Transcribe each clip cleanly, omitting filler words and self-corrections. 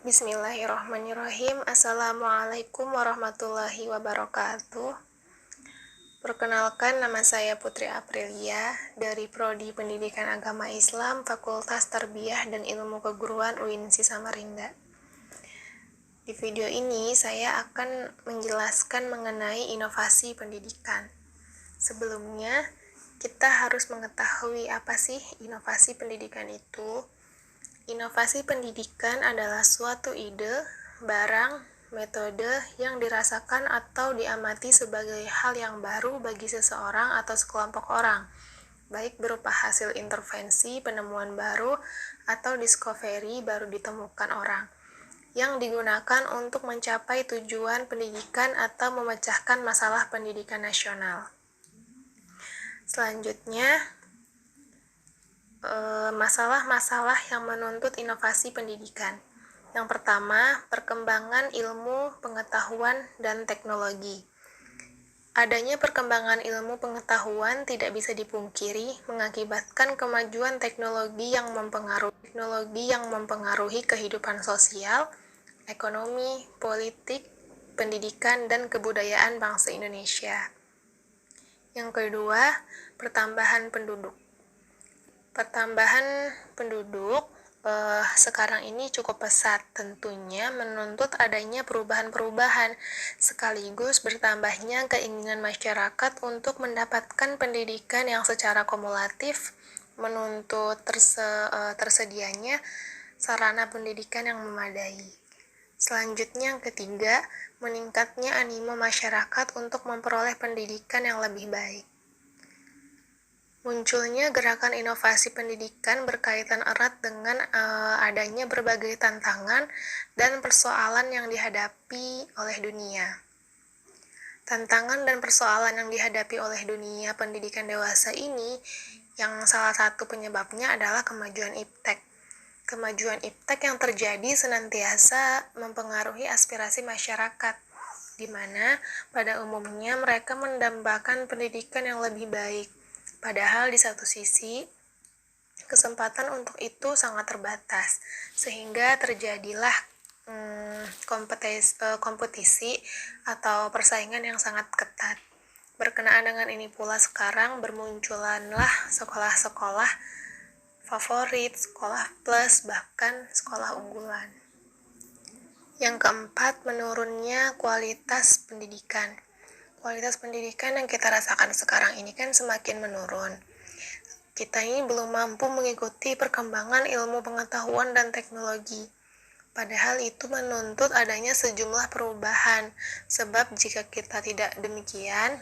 Bismillahirrahmanirrahim. Assalamualaikum warahmatullahi wabarakatuh. Perkenalkan, nama saya Putri Aprilia dari Prodi Pendidikan Agama Islam Fakultas Tarbiyah dan Ilmu Keguruan UINSI Samarinda. Di video ini saya akan menjelaskan mengenai inovasi pendidikan. Sebelumnya, kita harus mengetahui apa sih inovasi pendidikan itu. Inovasi pendidikan adalah suatu ide, barang, metode yang dirasakan atau diamati sebagai hal yang baru bagi seseorang atau sekelompok orang, baik berupa hasil intervensi, penemuan baru, atau discovery baru ditemukan orang, yang digunakan untuk mencapai tujuan pendidikan atau memecahkan masalah pendidikan nasional. Selanjutnya, masalah-masalah yang menuntut inovasi pendidikan. Yang pertama, perkembangan ilmu, pengetahuan, dan teknologi. Adanya perkembangan ilmu pengetahuan tidak bisa dipungkiri mengakibatkan kemajuan teknologi yang mempengaruhi kehidupan sosial, ekonomi, politik, pendidikan, dan kebudayaan bangsa Indonesia. Yang kedua, pertambahan penduduk. Pertambahan penduduk sekarang ini cukup pesat, tentunya menuntut adanya perubahan-perubahan sekaligus bertambahnya keinginan masyarakat untuk mendapatkan pendidikan yang secara kumulatif, menuntut tersedianya sarana pendidikan yang memadai. Selanjutnya yang ketiga, meningkatnya animo masyarakat untuk memperoleh pendidikan yang lebih baik. Munculnya gerakan inovasi pendidikan berkaitan erat dengan adanya berbagai tantangan dan persoalan yang dihadapi oleh dunia. Tantangan dan persoalan yang dihadapi oleh dunia pendidikan dewasa ini, yang salah satu penyebabnya adalah kemajuan iptek. Kemajuan iptek yang terjadi senantiasa mempengaruhi aspirasi masyarakat, di mana pada umumnya mereka mendambakan pendidikan yang lebih baik. Padahal di satu sisi, kesempatan untuk itu sangat terbatas, sehingga terjadilah kompetisi atau persaingan yang sangat ketat. Berkenaan dengan ini pula sekarang bermunculanlah sekolah-sekolah favorit, sekolah plus, bahkan sekolah unggulan. Yang keempat, menurunnya kualitas pendidikan. Kualitas pendidikan yang kita rasakan sekarang ini kan semakin menurun. Kita ini belum mampu mengikuti perkembangan ilmu pengetahuan dan teknologi. Padahal itu menuntut adanya sejumlah perubahan. Sebab jika kita tidak demikian,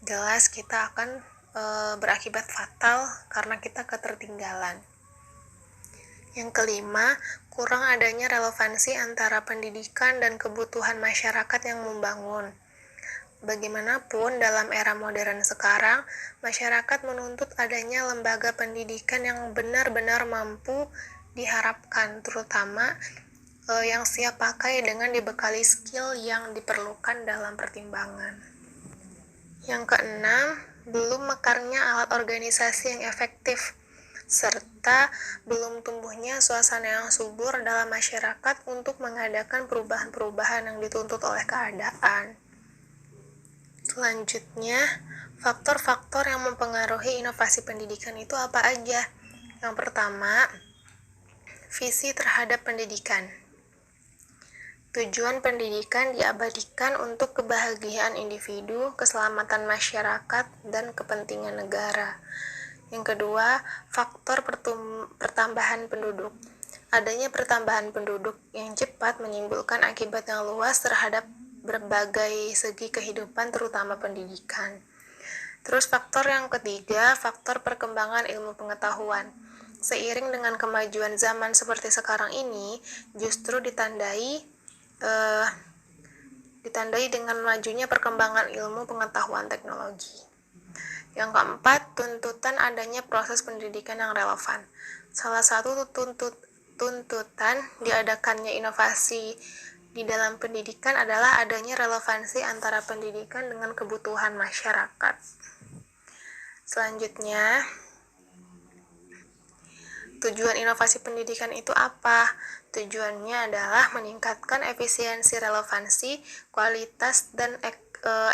jelas kita akan berakibat fatal karena kita ketertinggalan. Yang kelima, kurang adanya relevansi antara pendidikan dan kebutuhan masyarakat yang membangun. Bagaimanapun, dalam era modern sekarang, masyarakat menuntut adanya lembaga pendidikan yang benar-benar mampu diharapkan, terutama yang siap pakai dengan dibekali skill yang diperlukan dalam pertimbangan. Yang keenam, belum mekarnya alat organisasi yang efektif, serta belum tumbuhnya suasana yang subur dalam masyarakat untuk mengadakan perubahan-perubahan yang dituntut oleh keadaan. Selanjutnya, faktor-faktor yang mempengaruhi inovasi pendidikan itu apa aja? Yang pertama, visi terhadap pendidikan. Tujuan pendidikan diabadikan untuk kebahagiaan individu, keselamatan masyarakat, dan kepentingan negara. Yang kedua, faktor pertambahan penduduk. Adanya pertambahan penduduk yang cepat menimbulkan akibat yang luas terhadap berbagai segi kehidupan, terutama pendidikan. Terus faktor yang ketiga, faktor perkembangan ilmu pengetahuan. Seiring dengan kemajuan zaman seperti sekarang ini, justru ditandai dengan majunya perkembangan ilmu pengetahuan teknologi. Yang keempat, tuntutan adanya proses pendidikan yang relevan. Salah satu tuntutan diadakannya inovasi di dalam pendidikan adalah adanya relevansi antara pendidikan dengan kebutuhan masyarakat. Selanjutnya, Tujuan inovasi pendidikan itu apa? Tujuannya adalah meningkatkan efisiensi, relevansi, kualitas, dan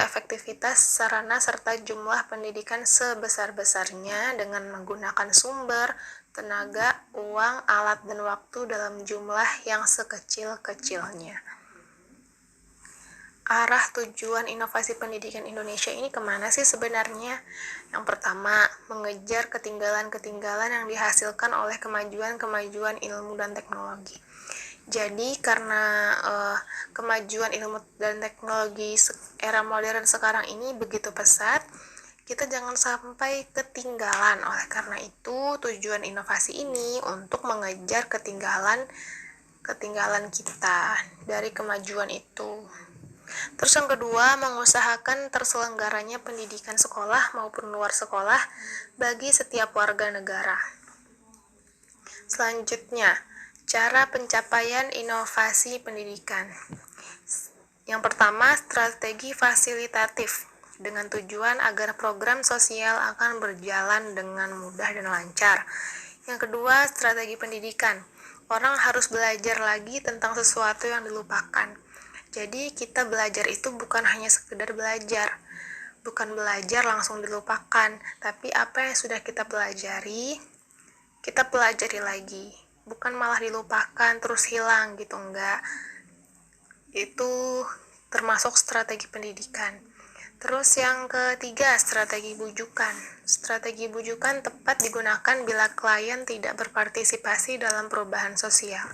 efektivitas sarana serta jumlah pendidikan sebesar-besarnya dengan menggunakan sumber, tenaga, uang, alat, dan waktu dalam jumlah yang sekecil-kecilnya. Arah tujuan inovasi pendidikan Indonesia ini kemana sih sebenarnya? Yang pertama, mengejar ketinggalan-ketinggalan yang dihasilkan oleh kemajuan-kemajuan ilmu dan teknologi. Jadi karena kemajuan ilmu dan teknologi era modern sekarang ini begitu pesat, kita jangan sampai ketinggalan. Oleh karena itu, tujuan inovasi ini untuk mengejar ketinggalan kita dari kemajuan itu. Terus yang kedua, mengusahakan terselenggaranya pendidikan sekolah maupun luar sekolah bagi setiap warga negara. Selanjutnya, cara pencapaian inovasi pendidikan. Yang pertama, strategi fasilitatif dengan tujuan agar program sosial akan berjalan dengan mudah dan lancar. Yang kedua, strategi pendidikan. Orang harus belajar lagi tentang sesuatu yang dilupakan. Jadi kita belajar itu bukan hanya sekedar belajar, bukan belajar langsung dilupakan, tapi apa yang sudah kita pelajari lagi, bukan malah dilupakan terus hilang gitu, enggak. Itu termasuk strategi pendidikan. Terus yang ketiga, strategi bujukan. Strategi bujukan tepat digunakan bila klien tidak berpartisipasi dalam perubahan sosial.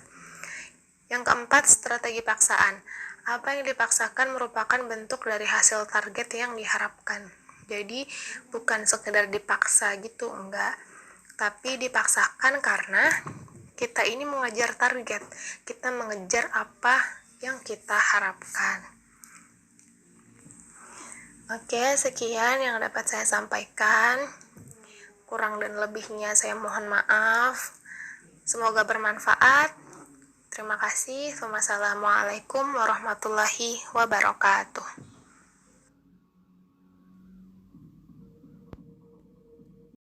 Yang keempat, strategi paksaan. Apa yang dipaksakan merupakan bentuk dari hasil target yang diharapkan. Jadi bukan sekedar dipaksa gitu, enggak. Tapi dipaksakan karena kita ini mengejar target. Kita mengejar apa yang kita harapkan. Oke, sekian yang dapat saya sampaikan. Kurang dan lebihnya saya mohon maaf. Semoga bermanfaat. Terima kasih. Wassalamualaikum warahmatullahi wabarakatuh.